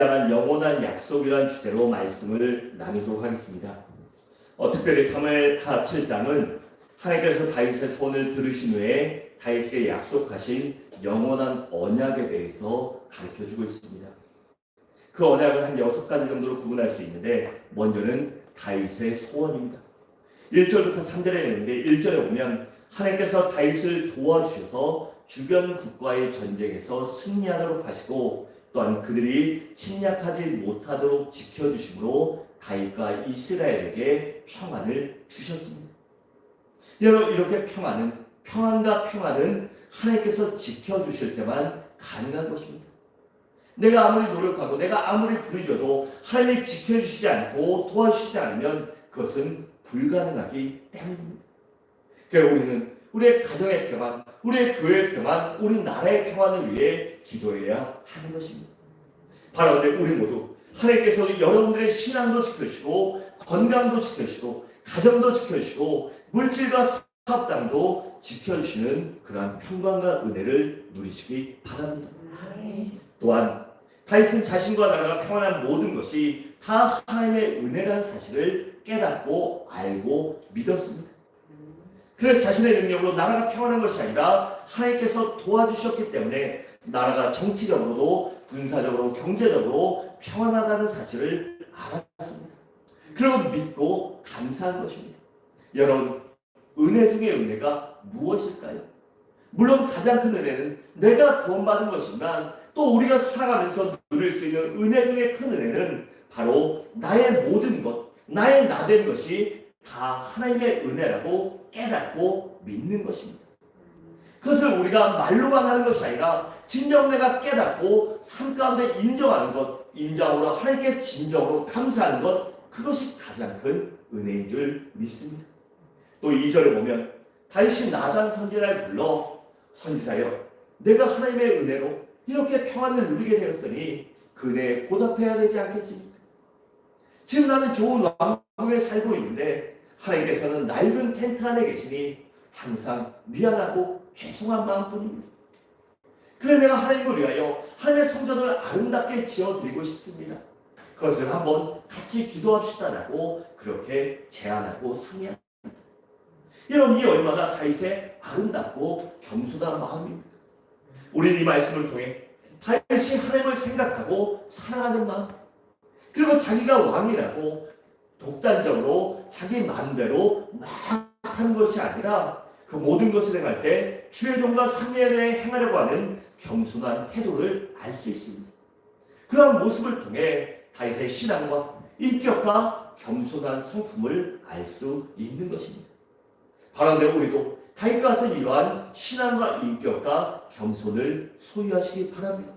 대단한 영원한 약속이란 주제로 말씀을 나누도록 하겠습니다. 특별히 사무엘하 7장은 하나님께서 다윗의 소원을 들으신 후에 다윗에게 약속하신 영원한 언약에 대해서 가르쳐주고 있습니다. 그 언약을 한 6가지 정도로 구분할 수 있는데, 먼저는 다윗의 소원입니다. 1절부터 3절에 있는데, 1절에 보면 하나님께서 다윗을 도와주셔서 주변 국가의 전쟁에서 승리하도록 하시고, 또한 그들이 침략하지 못하도록 지켜주심으로 다윗과 이스라엘에게 평안을 주셨습니다. 여러분, 이렇게 평안과 평안은 하나님께서 지켜주실 때만 가능한 것입니다. 내가 아무리 노력하고 내가 아무리 부르짖어도 하나님이 지켜주시지 않고 도와주시지 않으면 그것은 불가능하기 때문입니다. 그래서 우리는 우리의 가정의 평안, 우리의 교회의 평안, 우리 나라의 평안을 위해 기도해야 하는 것입니다. 바로 우리 모두 하나님께서 여러분들의 신앙도 지켜주시고, 건강도 지켜주시고, 가정도 지켜주시고, 물질과 사업당도 지켜주시는 그러한 평강과 은혜를 누리시기 바랍니다. 또한 다윗은 자신과 나라가 평안한 모든 것이 다 하나님의 은혜라는 사실을 깨닫고 알고 믿었습니다. 그래서 자신의 능력으로 나라가 평안한 것이 아니라 하나님께서 도와주셨기 때문에 나라가 정치적으로도 군사적으로 경제적으로 평안하다는 사실을 알았습니다. 그리고 믿고 감사한 것입니다. 여러분, 은혜 중에 은혜가 무엇일까요? 물론 가장 큰 은혜는 내가 구원받은 것이지만, 또 우리가 살아가면서 누릴 수 있는 은혜 중에 큰 은혜는 바로 나의 모든 것, 나의 나된 것이 다 하나님의 은혜라고 깨닫고 믿는 것입니다. 그것을 우리가 말로만 하는 것이 아니라 진정 내가 깨닫고 삶 가운데 인정하는 것, 인정으로 하나님께 진정으로 감사하는 것, 그것이 가장 큰 은혜인 줄 믿습니다. 또 2절에 보면 다윗이 나단 선지자를 불러, 선지자여, 내가 하나님의 은혜로 이렇게 평안을 누리게 되었으니 그 은혜에 보답해야 되지 않겠습니까? 지금 나는 좋은 왕국에 살고 있는데 하나님께서는 낡은 텐트 안에 계시니 항상 미안하고 죄송한 마음뿐입니다. 그래 내가 하나님을 위하여 하나님의 성전을 아름답게 지어드리고 싶습니다. 그것을 한번 같이 기도합시다라고 그렇게 제안하고 상의합니다. 여러분, 이 얼마나 다윗의 아름답고 겸손한 마음입니다. 우리는 이 말씀을 통해 다윗이 하나님을 생각하고 사랑하는 마음, 그리고 자기가 왕이라고 독단적으로 자기 마음대로 막 하는 것이 아니라 그 모든 것을 행할 때 주의 종과 상의에 대해 행하려고 하는 겸손한 태도를 알 수 있습니다. 그러한 모습을 통해 다윗의 신앙과 인격과 겸손한 성품을 알 수 있는 것입니다. 바로 우리도 다윗과 같은 이러한 신앙과 인격과 겸손을 소유하시기 바랍니다.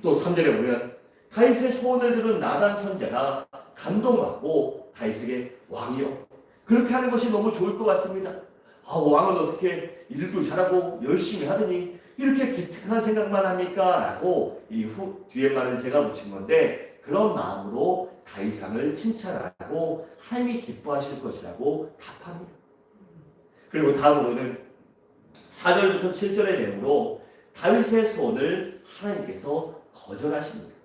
또 3절에 보면 다윗의 소원을 들은 나단 선지자가 감동받고 다윗에게 왕이요, 그렇게 하는 것이 너무 좋을 것 같습니다. 왕은 어떻게 일도 잘하고 열심히 하더니 이렇게 기특한 생각만 합니까? 라고 이 뒤에만은 제가 붙인 건데, 그런 마음으로 다윗왕을 칭찬하고 하나님이 기뻐하실 것이라고 답합니다. 그리고 다음으로는 4절부터 7절의 내용으로 다윗의 소원을 하나님께서 거절하십니다.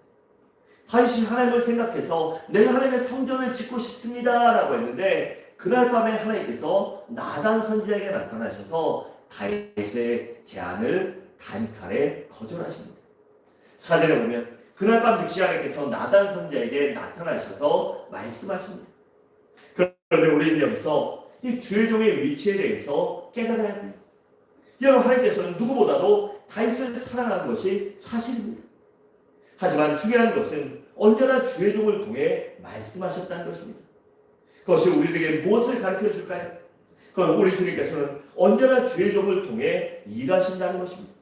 다윗이 하나님을 생각해서 내가 하나님의 성전을 짓고 싶습니다 라고 했는데, 그날 밤에 하나님께서 나단 선지자에게 나타나셔서 다윗의 제안을 단칼에 거절하십니다. 4절에 보면 그날 밤 즉시 하나님께서 나단 선지자에게 나타나셔서 말씀하십니다. 그런데 우리는 여기서 이 주의 종의 위치에 대해서 깨달아야 합니다. 여러분, 하나님께서는 누구보다도 다윗을 사랑하는 것이 사실입니다. 하지만 중요한 것은 언제나 주의 종을 통해 말씀하셨다는 것입니다. 그것이 우리에게 무엇을 가르쳐 줄까요? 그건 우리 주님께서는 언제나 주의 종을 통해 일하신다는 것입니다.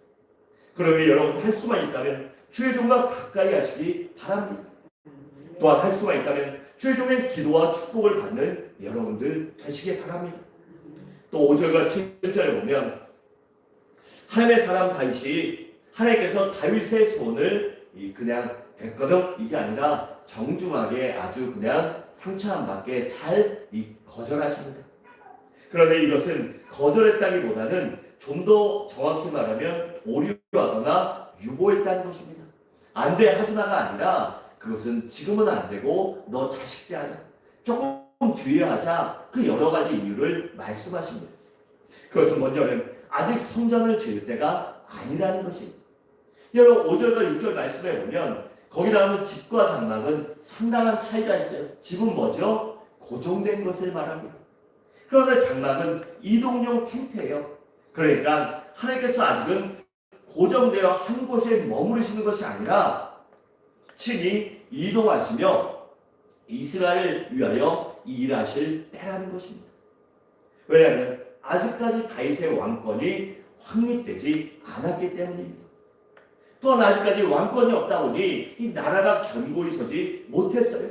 그러면 여러분, 할 수만 있다면 주의 종과 가까이 하시기 바랍니다. 또한 할 수만 있다면 주의 종의 기도와 축복을 받는 여러분들 되시기 바랍니다. 또 5절과 7절에 보면 하나님의 사람 다윗이 하나님께서 다윗의 소원을 그냥 됐거든 이게 아니라 정중하게 아주 그냥 상처 안 받게 잘 거절하십니다. 그런데 이것은 거절했다기보다는 좀 더 정확히 말하면 오류하거나 유보했다는 것입니다. 안 돼 하지 마가 아니라 그것은 지금은 안 되고 너 자식 때 하자. 조금 뒤에 하자. 그 여러 가지 이유를 말씀하십니다. 그것은 먼저는 아직 성전을 지을 때가 아니라는 것입니다. 여러분 5절과 6절 말씀에 보면 거기 나오는 집과 장막은 상당한 차이가 있어요. 집은 뭐죠? 고정된 것을 말합니다. 그런데 장막은 이동용 텐트예요. 그러니까 하나님께서 아직은 고정되어 한 곳에 머무르시는 것이 아니라 친히 이동하시며 이스라엘을 위하여 일하실 때라는 것입니다. 왜냐하면 아직까지 다윗의 왕권이 확립되지 않았기 때문입니다. 또한 아직까지 왕권이 없다 보니 이 나라가 견고히 서지 못했어요.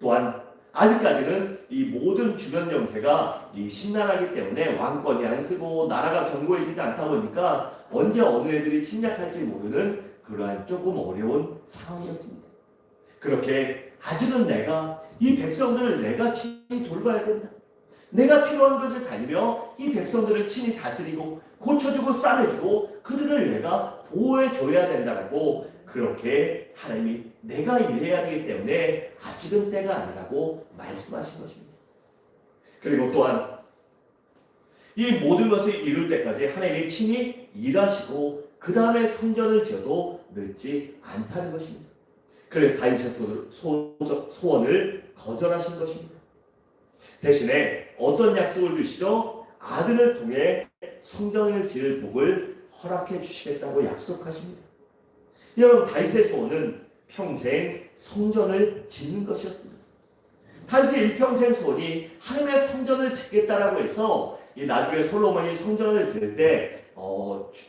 또한 아직까지는 이 모든 주변 정세가 심란하기 때문에 왕권이 안 쓰고 나라가 견고해지지 않다 보니까 언제 어느 애들이 침략할지 모르는 그러한 조금 어려운 상황이었습니다. 그렇게 아직은 내가 이 백성들을 내가 친히 돌봐야 된다. 내가 필요한 것을 다니며 이 백성들을 친히 다스리고 고쳐주고 싸매주고 그들을 내가 보호해줘야 된다고 그렇게 하나님이 내가 일해야 되기 때문에 아직은 때가 아니라고 말씀하신 것입니다. 그리고 또한 이 모든 것을 이룰 때까지 하나님이 친히 일하시고 그 다음에 성전을 지어도 늦지 않다는 것입니다. 그래서 다윗의 소원을 거절하신 것입니다. 대신에 어떤 약속을 주시죠? 아들을 통해 성전을 지을 복을 허락해 주시겠다고 약속하십니다. 여러분 다윗의 소원은 평생 성전을 짓는 것이었습니다. 다윗의 일평생 소원이 하나님의 성전을 짓겠다라고 해서 이 나중에 솔로몬이 성전을 지을 때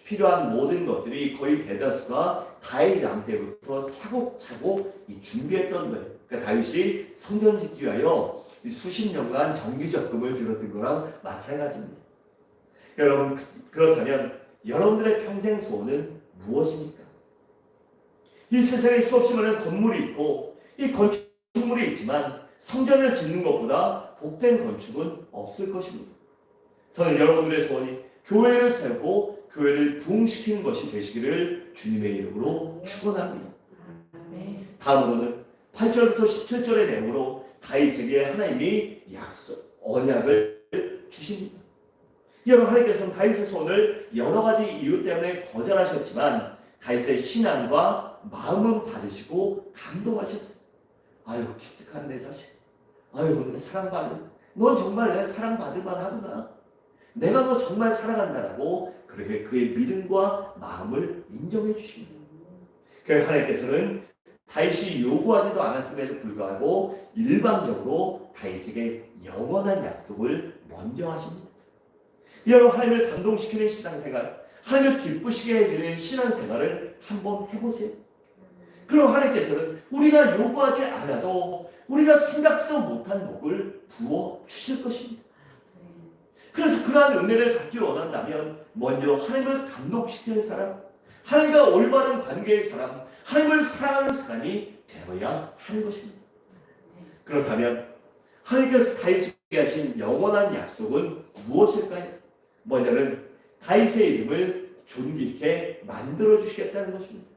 필요한 모든 것들이 거의 대다수가 다윗 왕 때부터 차곡차곡 준비했던 거예요. 그러니까 다윗이 성전 짓기 위하여 수십 년간 정기적금을 들었던 거랑 마찬가지입니다. 여러분 그렇다면 여러분들의 평생 소원은 무엇입니까? 이 세상에 수없이 많은 건물이 있고 이 건축물이 있지만 성전을 짓는 것보다 복된 건축은 없을 것입니다. 저는 여러분들의 소원이 교회를 세우고 교회를 부흥시키는 것이 되시기를 주님의 이름으로 축원합니다. 다음으로는 8절부터 17절의 내용으로 다윗에게 하나님이 언약을 주십니다. 여러분 하나님께서는 다윗의 소원을 여러 가지 이유 때문에 거절하셨지만 다윗의 신앙과 마음은 받으시고 감동하셨어요. 아유 기특한 내 자식. 아유 내 사랑받는. 넌 정말 내 사랑받을 만하구나. 내가 너 정말 사랑한다라고 그렇게 그의 믿음과 마음을 인정해 주십니다. 그래서 하나님께서는 다윗이 요구하지도 않았음에도 불구하고 일방적으로 다윗에게 영원한 약속을 먼저 하십니다. 여러분 하나님을 감동시키는 신앙생활, 하나님을 기쁘시게 해주는 신앙생활을 한번 해보세요. 그럼 하나님께서는 우리가 요구하지 않아도 우리가 생각지도 못한 복을 부어 주실 것입니다. 그래서 그러한 은혜를 받기 원한다면 먼저 하나님을 감동시키는 사람, 하나님과 올바른 관계의 사람, 하나님을 사랑하는 사람이 되어야 하는 것입니다. 그렇다면 하나님께서 다윗에게 하신 영원한 약속은 무엇일까요? 먼저는 다윗의 이름을 존귀케 만들어 주시겠다는 것입니다.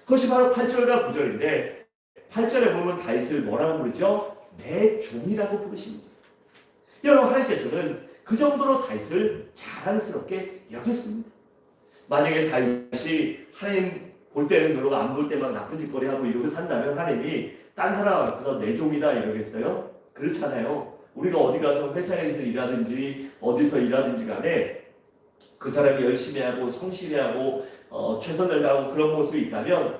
그것이 바로 8절과 9절인데 8절에 보면 다윗을 뭐라고 부르죠? 내 종이라고 부르십니다. 여러분 하나님께서는 그 정도로 다윗을 자랑스럽게 여겼습니다. 만약에 다윗이 하나님 볼 때는 그러고 안 볼 때만 나쁜 짓거리 하고 이러고 산다면 하나님이 딴 사람 앞에서 내 종이다 이러겠어요? 그렇잖아요. 우리가 어디 가서 회사에서 일하든지 어디서 일하든지 간에 그 사람이 열심히 하고 성실히 하고 최선을 다하고 그런 모습이 있다면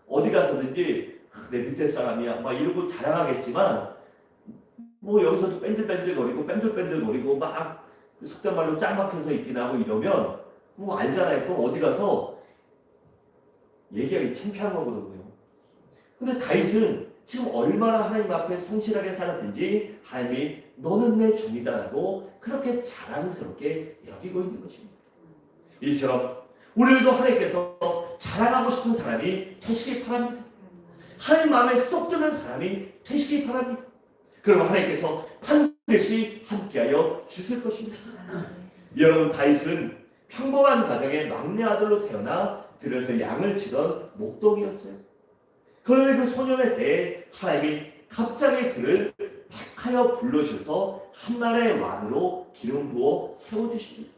어디 가서든지 내 밑에 사람이야 막 이러고 자랑하겠지만 뭐 여기서도 뺀들뺀들거리고 뺀들뺀들거리고 막 속된 말로 짤막해서 있긴 하고 이러면 뭐 알잖아요. 그럼 어디 가서 얘기하기 창피한 거거든요. 근데 다윗은 지금 얼마나 하나님 앞에 성실하게 살았든지 하나님이 너는 내 종이다라고 그렇게 자랑스럽게 여기고 있는 것입니다. 이처럼 우리들도 하나님께서 자랑하고 싶은 사람이 되시기 바랍니다. 하나님 마음에 쏙 드는 사람이 되시기 바랍니다. 그러면 하나님께서 반드시 함께하여 주실 것입니다. 여러분 다윗은 평범한 가정의 막내 아들로 태어나 들에서 양을 치던 목동이었어요. 그런데 그 소년의 때에 하나님이 갑자기 그를 택하여 불러주셔서 한나라의 왕으로 기름 부어 세워주십니다.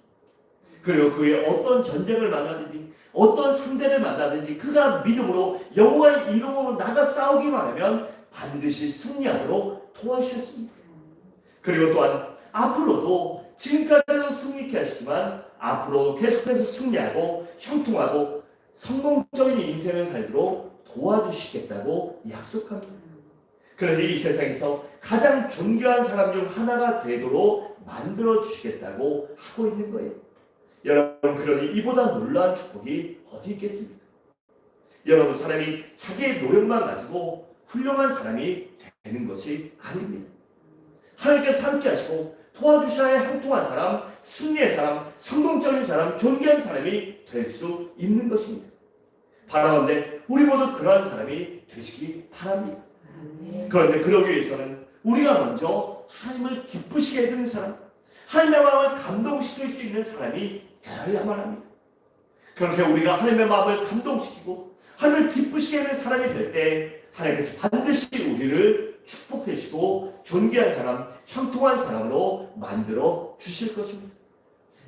그리고 그의 어떤 전쟁을 만나든지 어떤 상대를 만나든지 그가 믿음으로 여호와의 이름으로 나가 싸우기만 하면 반드시 승리하도록 도와주셨습니다. 그리고 또한 앞으로도 지금까지도 승리케 하시지만 앞으로도 계속해서 승리하고 형통하고 성공적인 인생을 살도록 도와주시겠다고 약속합니다. 그래서 이 세상에서 가장 존귀한 사람 중 하나가 되도록 만들어 주시겠다고 하고 있는 거예요. 여러분, 그러니 이보다 놀라운 축복이 어디 있겠습니까? 여러분, 사람이 자기의 노력만 가지고 훌륭한 사람이 되는 것이 아닙니다. 하나님께서 함께 하시고 도와주셔야 형통한 사람, 승리의 사람, 성공적인 사람, 존귀한 사람이 될 수 있는 것입니다. 바라건대 우리 모두 그러한 사람이 되시기 바랍니다. 그런데 그러기 위해서는 우리가 먼저 하나님을 기쁘시게 해드리는 사람, 하나님의 마음을 감동시킬 수 있는 사람이 되어야만 합니다. 그렇게 우리가 하나님의 마음을 감동시키고 하나님을 기쁘시게 하는 사람이 될 때 하나님께서 반드시 우리를 축복해 주시고 존귀한 사람, 형통한 사람으로 만들어 주실 것입니다.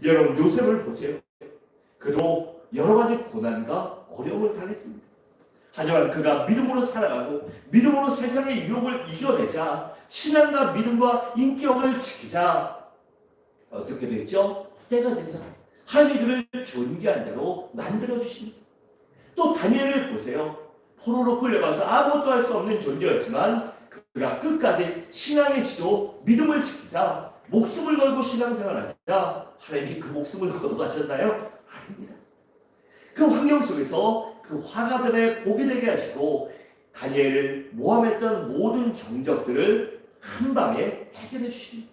여러분, 요셉을 보세요. 그도 여러 가지 고난과 어려움을 당했습니다. 하지만 그가 믿음으로 살아가고 믿음으로 세상의 유혹을 이겨내자, 신앙과 믿음과 인격을 지키자 어떻게 됐죠? 때가 되자 하나님이 그를 존귀한 자로 만들어 주십니다. 또 다니엘을 보세요. 포로로 끌려가서 아무것도 할 수 없는 존재였지만 그가 끝까지 신앙의 지도, 믿음을 지키자, 목숨을 걸고 신앙생활하자 하나님이 그 목숨을 걸어가셨나요? 아닙니다. 그 환경 속에서 그 화가들의 복이 되게 하시고 다니엘을 모함했던 모든 정적들을 한 방에 해결해 주십니다.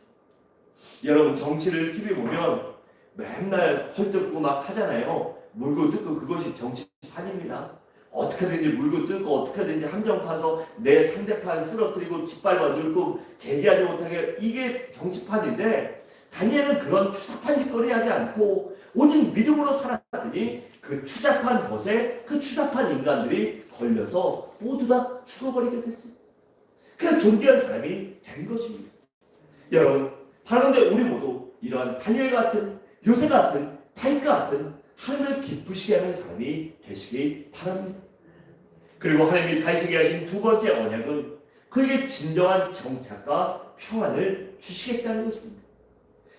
여러분, 정치를 TV 보면 맨날 헐뜯고 막 하잖아요. 물고 뜯고. 그것이 정치판입니다. 어떻게든지 물고 뜯고 어떻게든지 함정 파서 내 상대판 쓰러뜨리고 짓밟아 늙고 재기하지 못하게, 이게 정치판인데 다니엘은 그런 추잡한 짓거리 하지 않고 오직 믿음으로 살았더니 그 추잡한 것에 그 추잡한 인간들이 걸려서 모두 다 죽어버리게 됐습니다. 그래서 존귀한 사람이 된 것입니다. 여러분, 바라건대 우리 모두 이러한 다니엘 같은, 요셉 같은, 다윗 같은 하나님을 기쁘시게 하는 사람이 되시기 바랍니다. 그리고 하나님이 다윗에게 하신 두 번째 언약은 그에게 진정한 정착과 평안을 주시겠다는 것입니다.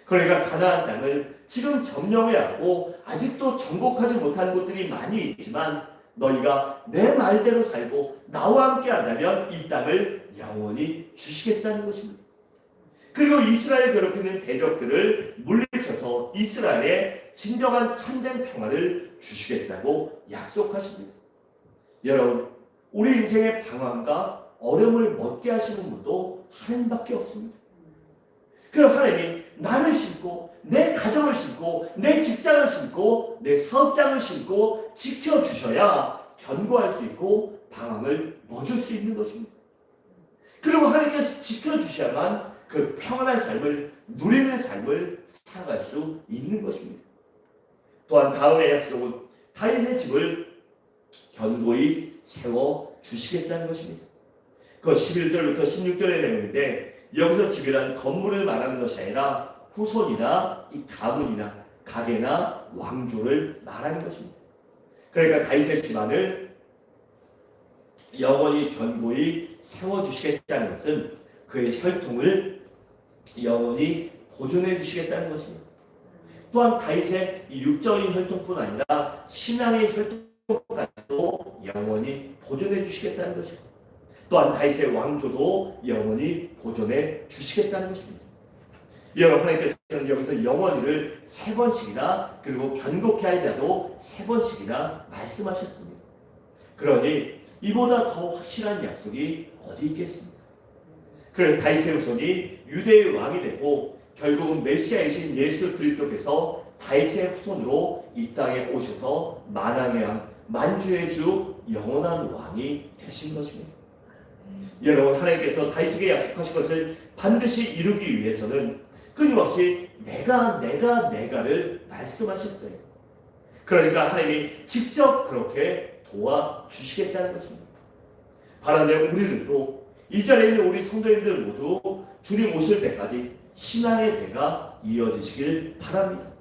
그러니까 가나안 땅을 지금 점령해왔고 아직도 정복하지 못한 곳들이 많이 있지만 너희가 내 말대로 살고 나와 함께 한다면 이 땅을 영원히 주시겠다는 것입니다. 그리고 이스라엘 괴롭히는 대적들을 물리쳐서 이스라엘에 진정한 참된 평화를 주시겠다고 약속하십니다. 여러분, 우리 인생의 방황과 어려움을 먹게 하시는 분도 하나님밖에 없습니다. 그럼 하나님이 나를 심고 내 가정을 심고 내 직장을 심고 내 사업장을 심고 지켜주셔야 견고할 수 있고 방황을 멈출 수 있는 것입니다. 그리고 하나님께서 지켜주셔야만 그 평안한 삶을 누리는 삶을 살아갈 수 있는 것입니다. 또한 다음의 약속은 다윗의 집을 견고히 세워주시겠다는 것입니다. 그 11절부터 16절의 내용인데 여기서 집이란 건물을 말하는 것이 아니라 후손이나 이 가문이나 가게나 왕조를 말하는 것입니다. 그러니까 다윗의 집안을 영원히 견고히 세워주시겠다는 것은 그의 혈통을 영원히 보존해 주시겠다는 것입니다. 또한 다윗의 육적인 혈통뿐 아니라 신앙의 혈통까지도 영원히 보존해 주시겠다는 것입니다. 또한 다윗의 왕조도 영원히 보존해 주시겠다는 것입니다. 여러분, 하나님께서는 여기서 영원히를 3번씩이나 그리고 견고케 하리라도 3번씩이나 말씀하셨습니다. 그러니 이보다 더 확실한 약속이 어디 있겠습니까? 그래서 다윗의 후손이 유대의 왕이 되고 결국은 메시아이신 예수 그리스도께서 다윗의 후손으로 이 땅에 오셔서 만왕의 왕, 만주의 주, 영원한 왕이 되신 것입니다. 여러분, 하나님께서 다윗에게 약속하신 것을 반드시 이루기 위해서는 끊임없이 내가를 말씀하셨어요. 그러니까 하나님이 직접 그렇게 도와주시겠다는 것입니다. 바란데 우리들도 이 자리에 있는 우리 성도님들 모두 주님 오실 때까지 신앙의 대가 이어지시길 바랍니다.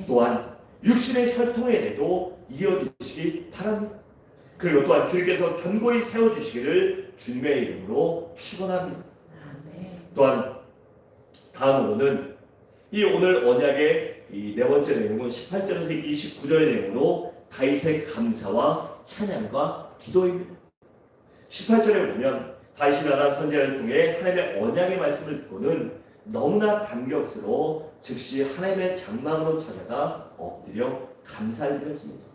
또한 육신의 혈통의 대도 이어지시기 바랍니다. 그리고 또한 주님께서 견고히 세워주시기를 주님의 이름으로 축원합니다. 또한 다음으로는 이 오늘 언약의 이 네 번째 내용은 18절에서 29절의 내용으로 다윗의 감사와 찬양과 기도입니다. 18절에 보면 다윗이 나간 선지자를 통해 하나님의 언약의 말씀을 듣고는 너무나 감격스러워 즉시 하나님의 장막으로 찾아가 엎드려 감사를 드렸습니다.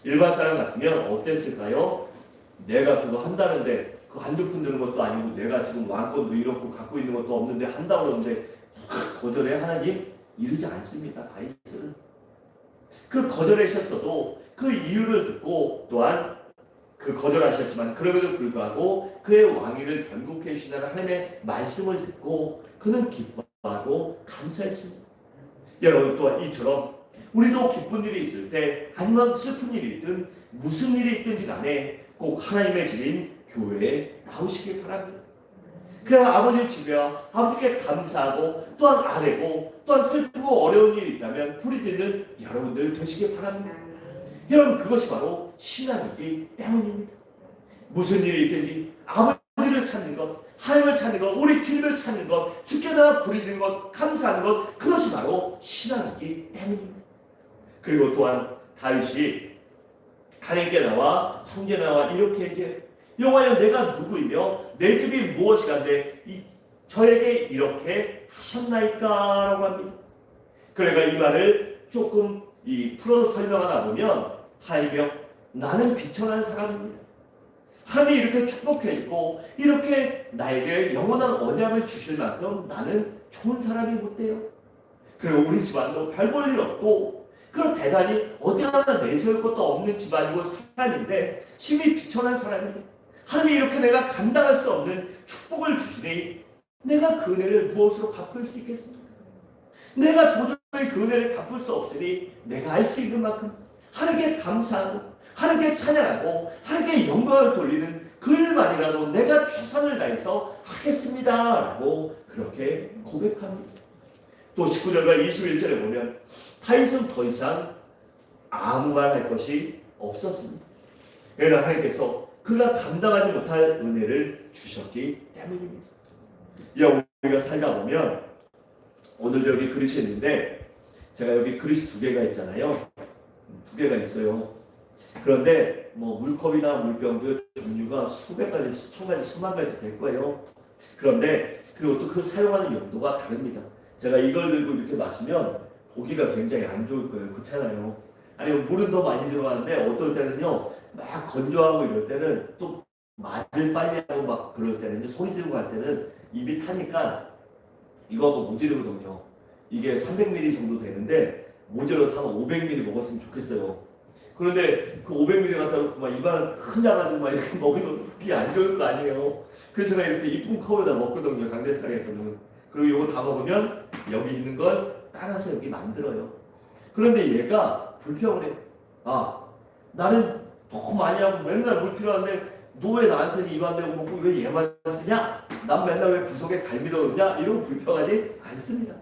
일반 사람 같으면 어땠을까요? 내가 그거 한다는데 그 한두 푼 드는 것도 아니고 내가 지금 왕권도 이렇고 갖고 있는 것도 없는데 한다고 그러는데 거절해 하나님? 이러지 않습니다. 다윗은 그 거절하셨어도 그 이유를 듣고 또한 그 거절하셨지만 그럼에도 불구하고 그의 왕위를 견고케 해주신다는 하나님의 말씀을 듣고 그는 기뻐하고 감사했습니다. 여러분 또한 이처럼 우리도 기쁜 일이 있을 때 아니면 슬픈 일이 있든 무슨 일이 있든지 간에 꼭 하나님의 집인 교회에 나오시길 바랍니다. 그냥 아버지 집에와 아버지께 감사하고 또한 아뢰고 또한 슬프고 어려운 일이 있다면 부르짖는 여러분들 되시길 바랍니다. 여러분 그것이 바로 신앙이기 때문입니다. 무슨 일이 있든지 아버지를 찾는 것, 하나님을 찾는 것, 우리 주님을 찾는 것, 주께 나와 부르짖는 것, 감사하는 것, 그것이 바로 신앙이기 때문입니다. 그리고 또한 다윗이 하나님께 나와 성전에 나와 이렇게 얘기해요. 여호와여 내가 누구이며 내 집이 무엇이간데 저에게 이렇게 하셨나이까라고 합니다. 그러니까 이 말을 조금 풀어서 설명하다 보면 하나님이여 나는 비천한 사람입니다. 하나님이 이렇게 축복해주고 이렇게 나에게 영원한 언약을 주실 만큼 나는 좋은 사람이 못 돼요. 그리고 우리 집안도 별 볼 일 없고 그런 대단히 어디 하나 내세울 것도 없는 집안이고 사람인데 심히 비천한 사람인데 하나님이 이렇게 내가 감당할 수 없는 축복을 주시니 내가 그 은혜를 무엇으로 갚을 수 있겠습니까? 내가 도저히 그 은혜를 갚을 수 없으니 내가 할 수 있는 만큼 하나님께 감사하고 하나님께 찬양하고 하나님께 영광을 돌리는 그 일만이라도 내가 최선을 다해서 하겠습니다 라고 그렇게 고백합니다. 또 19절과 21절에 보면 다윗은 더 이상 아무 말 할 것이 없었습니다. 왜냐하면 하나님께서 그가 감당하지 못할 은혜를 주셨기 때문입니다. 우리가 살다 보면 오늘 여기 그릇이 있는데 제가 여기 그릇이 두 개가 있잖아요. 두 개가 있어요. 그런데 뭐 물컵이나 물병도 종류가 수백 가지, 수천 가지, 수만 가지 될 거예요. 그런데 그리고 또 그 사용하는 용도가 다릅니다. 제가 이걸 들고 이렇게 마시면 보기가 굉장히 안 좋을 거예요. 그렇잖아요. 아니면 물은 더 많이 들어가는데 어떨 때는요 막 건조하고 이럴 때는 또 말을 빨리 하고 막 그럴 때는 소리 지르고 할 때는 입이 타니까 이거하고 모자르거든요. 이게 300ml 정도 되는데 모자라서 한 500ml 먹었으면 좋겠어요. 그런데 그 500ml 갖다 놓고 막 입안 큰 양아지고 막 이렇게 먹으면 그게 안 좋을 거 아니에요. 그래서 제가 이렇게 이쁜 컵에다 먹거든요. 강대상에서는. 그리고 이거 다 먹으면 여기 있는 걸 따라서 여기 만들어요. 그런데 얘가 불평을 해. 나는 더 많이 하고 맨날 물 필요한데 너 왜 나한테는 입 안 대고 먹고 왜 얘만 쓰냐? 난 맨날 왜 구석에 갈미러 그러냐? 이러고 불평하지 않습니다.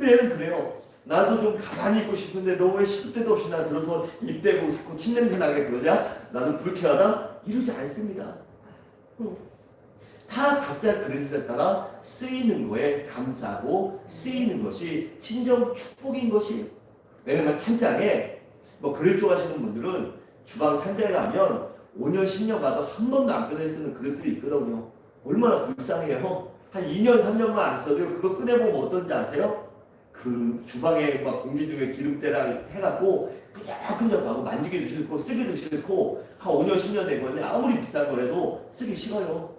얘는 그래요. 나도 좀 가만히 있고 싶은데 너 왜 시도 때도 없이 나 들어서 입 대고 자꾸 침냄새 나게 그러냐? 나도 불쾌하다? 이러지 않습니다. 다 각자 그릇에 따라 쓰이는 거에 감사하고 쓰이는 것이 진정 축복인 것이에요. 왜냐면 찬장에 뭐 그릇 좋아하시는 분들은 주방 찬장에 가면 5년 10년 가도 한 번도 안 꺼내 쓰는 그릇들이 있거든요. 얼마나 불쌍해요. 한 2년 3년만 안 써도 그거 꺼내보면 어떤지 아세요? 그 주방에 막 공기 중에 기름때랑 해갖고 끈적끈적하고 만지기도 싫고 쓰기도 싫고 한 5년 10년 된 건데 아무리 비싼 거라도 쓰기 싫어요.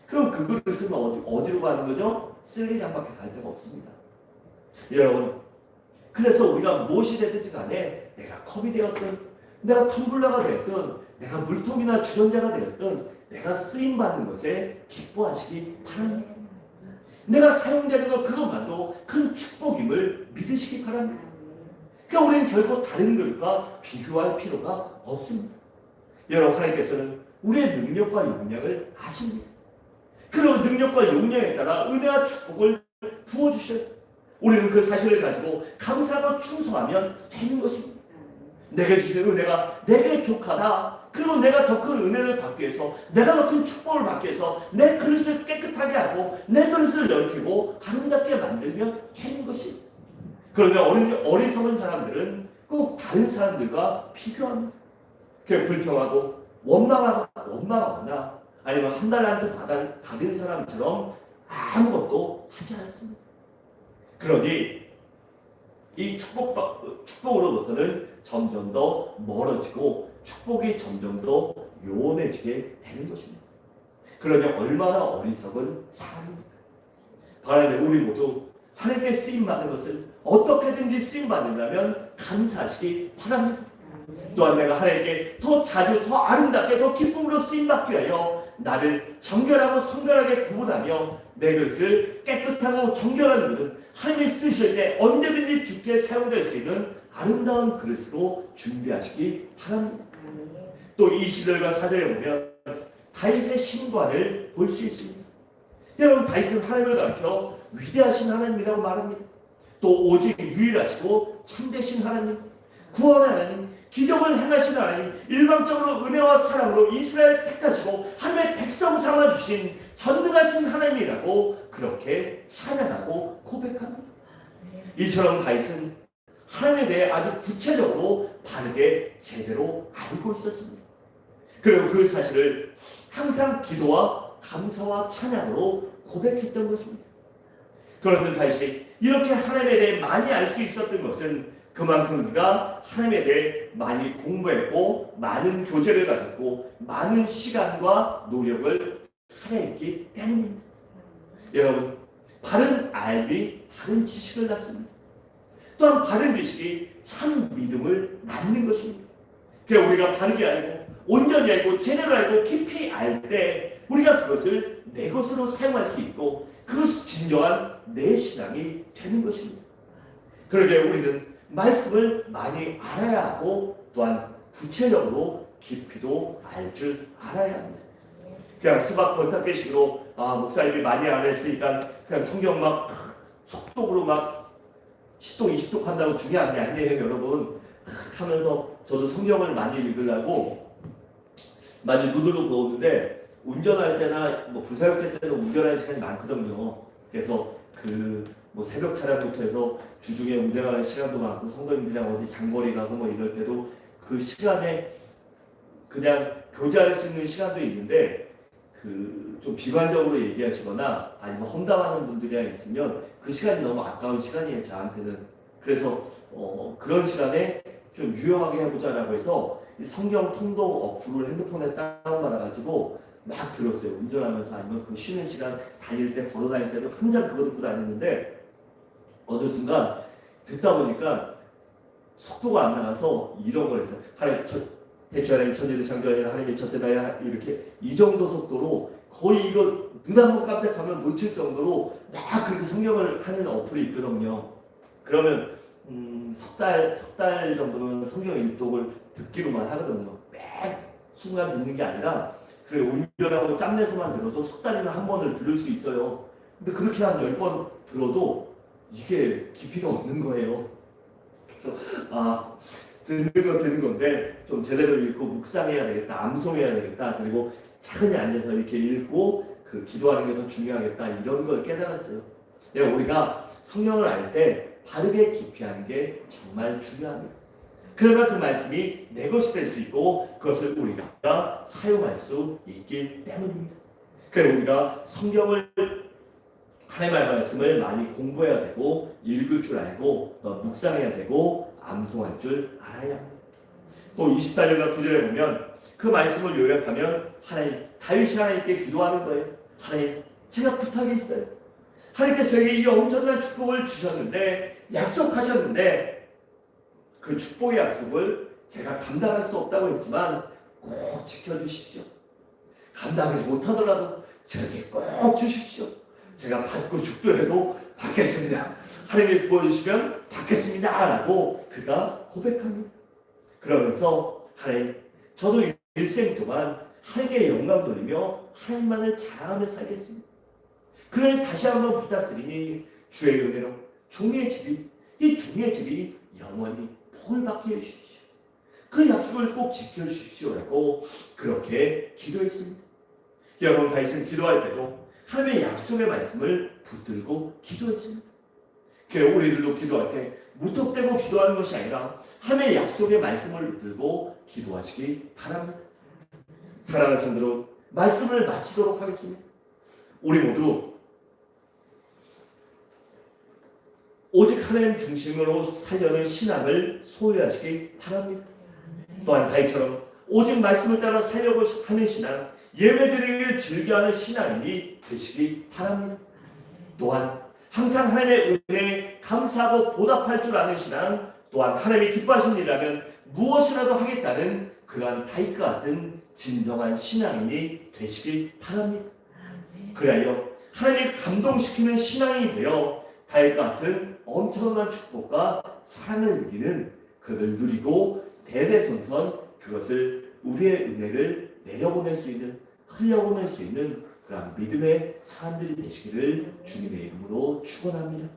그럼 그 그릇을 쓰면 어디로 가는 거죠? 쓰레기장밖에 갈 데가 없습니다. 여러분, 그래서 우리가 무엇이 되든지 간에 내가 컵이 되었든 내가 텀블러가 되었든 내가 물통이나 주전자가 되었든 내가 쓰임받는 것에 기뻐하시기 바랍니다. 내가 사용되는 것 그것만도 큰 축복임을 믿으시기 바랍니다. 그러니까 우리는 결코 다른 그릇과 비교할 필요가 없습니다. 여러분, 하나님께서는 우리의 능력과 용량을 아십니다. 그리고 능력과 용량에 따라 은혜와 축복을 부어주셔요. 우리는 그 사실을 가지고 감사하고 충성하면 되는 것입니다. 내게 주신 은혜가 내게 족하다. 그리고 내가 더 큰 은혜를 받기 위해서, 내가 더 큰 축복을 받기 위해서 내 그릇을 깨끗하게 하고 내 그릇을 넓히고 아름답게 만들면 되는 것입니다. 그런데 어리석은 사람들은 꼭 다른 사람들과 비교합니다. 그냥 불평하고 원망하거나 아니면 한 달란트 받은 사람처럼 아무것도 하지 않습니다. 그러니 이 축복으로부터는 점점 더 멀어지고 축복이 점점 더 요원해지게 되는 것입니다. 그러니 얼마나 어리석은 사람입니까? 바라는 우리 모두 하나님께 쓰임받는 것을 어떻게든지 쓰임받는다면 감사하시기 바랍니다. 또한 내가 하나님께 더 자주, 더 아름답게, 더 기쁨으로 쓰임받기 위하여 나를 정결하고 성결하게 구분하며 내 그릇을 깨끗하고 정결한 그릇, 하나님이 쓰실 때 언제든지 주께 사용될 수 있는 아름다운 그릇으로 준비하시기 바랍니다. 또 이 시절과 사절에 보면 다윗의 신관을 볼 수 있습니다. 여러분, 다윗은 하나님을 가리켜 위대하신 하나님이라고 말합니다. 또 오직 유일하시고 참되신 하나님, 구원의 하나님, 기적을 행하신 하나님, 일방적으로 은혜와 사랑으로 이스라엘 택하시고 하나님의 백성 삼아주신 전능하신 하나님이라고 그렇게 찬양하고 고백합니다. 이처럼 다윗은 하나님에 대해 아주 구체적으로 바르게 제대로 알고 있었습니다. 그리고 그 사실을 항상 기도와 감사와 찬양으로 고백했던 것입니다. 그런데 다윗이 이렇게 하나님에 대해 많이 알 수 있었던 것은 그만큼 그가 하나님에 대해 많이 공부했고 많은 교제를 가졌고 많은 시간과 노력을 할애했기 때문입니다. 여러분, 바른 알미 바른 지식을 낳습니다. 또한 바른 지식이 참 믿음을 낳는 것입니다. 그러니까 우리가 바르게 알고 온전히 알고 제대로 알고 깊이 알 때 우리가 그것을 내 것으로 사용할 수 있고 그것이 진정한 내 신앙이 되는 것입니다. 그러게 우리는 말씀을 많이 알아야 하고 또한 구체적으로 깊이도 알 줄 알아야 합니다. 그냥 수박 번탁개식으로 목사님이 많이 안 했으니까 그냥 성경 막 속독으로 막 10독 20독 한다고 중요한 게 아니에요. 여러분, 하면서 저도 성경을 많이 읽으려고 많이 눈으로 보는데 운전할 때나 뭐 부사역제 때도 운전할 시간이 많거든요. 그래서 뭐 새벽 차량부터 해서 주중에 운전하는 시간도 많고 성도님들이랑 어디 장거리 가고 뭐 이럴 때도 그 시간에 그냥 교제할 수 있는 시간도 있는데 좀 비관적으로 얘기하시거나 아니면 험담하는 분들이랑 있으면 그 시간이 너무 아까운 시간이에요, 저한테는. 그래서 그런 시간에 좀 유용하게 해보자라고 해서 성경 통독 어플을 핸드폰에 다운받아가지고 막 들었어요. 운전하면서 아니면 그 쉬는 시간 다닐 때 걸어 다닐 때도 항상 그거 듣고 다녔는데 어느 순간 듣다 보니까 속도가 안 나가서 이런 걸 했어요. 대초 하나님 천지를 창조하시는 하나님의 첫째 나야 이렇게 이 정도 속도로 거의 이거 눈 한 번 깜짝하면 놓칠 정도로 막 그렇게 성경을 하는 어플이 있거든요. 그러면 석 달 정도는 성경 일독을 듣기로만 하거든요. 매 순간 듣는 게 아니라 그래 운전하고 짬내서만 들어도 석 달이면 한 번을 들을 수 있어요. 근데 그렇게 한 10번 들어도 이게 깊이가 없는 거예요. 그래서 듣는 건데 좀 제대로 읽고 묵상해야 되겠다, 암송해야 되겠다, 그리고 차근히 앉아서 이렇게 읽고 기도하는 게 더 중요하겠다, 이런 걸 깨달았어요. 우리가 성경을 알 때 바르게 깊이 하는 게 정말 중요합니다. 그러면 그 말씀이 내 것이 될 수 있고 그것을 우리가 사용할 수 있기 때문입니다. 그래서 우리가 성경을 하나님의 말씀을 많이 공부해야 되고 읽을 줄 알고 또 묵상해야 되고 암송할 줄 알아야 합니다. 또 24절과 9절에 보면 그 말씀을 요약하면 다윗이 하나님께 기도하는 거예요. 하나님, 제가 부탁이 있어요. 하나님께서 저에게 이 엄청난 축복을 주셨는데 약속하셨는데 그 축복의 약속을 제가 감당할 수 없다고 했지만 꼭 지켜주십시오. 감당하지 못하더라도 저에게 꼭 주십시오. 제가 받고 죽더라도 받겠습니다. 하나님이 부어주시면 받겠습니다. 라고 그가 고백합니다. 그러면서 하나님, 저도 일생 동안 하나님께 영광 돌리며 하나님만을 자랑하며 살겠습니다. 그러니 다시 한번 부탁드리니 주의 은혜로 종의 집이 영원히 복을 받게 해주십시오. 그 약속을 꼭 지켜주십시오라고 그렇게 기도했습니다. 여러분, 다윗은 기도할 때도 하나님의 약속의 말씀을 붙들고 기도했습니다. 그래, 우리들도 기도할 때 무턱대고 기도하는 것이 아니라 하나님의 약속의 말씀을 붙들고 기도하시기 바랍니다. 사랑하는 성도로 말씀을 마치도록 하겠습니다. 우리 모두 오직 하나님 중심으로 살려는 신앙을 소유하시기 바랍니다. 또한 다윗처럼 오직 말씀을 따라 살려고 하는 신앙, 예배드리기를 즐겨하는 신앙인이 되시기 바랍니다. 또한 항상 하나님의 은혜에 감사하고 보답할 줄 아는 신앙, 또한 하나님이 기뻐하신 일이라면 무엇이라도 하겠다는 그러한 다윗과 같은 진정한 신앙인이 되시기 바랍니다. 그리하여 하나님을 감동시키는 신앙이 되어 다윗과 같은 엄청난 축복과 사랑을 누리는 그것을 누리고 대대손손 그것을 우리의 은혜를 내려보낼 수 있는, 흘려보낼 수 있는 그런 믿음의 사람들이 되시기를 주님의 이름으로 축원합니다.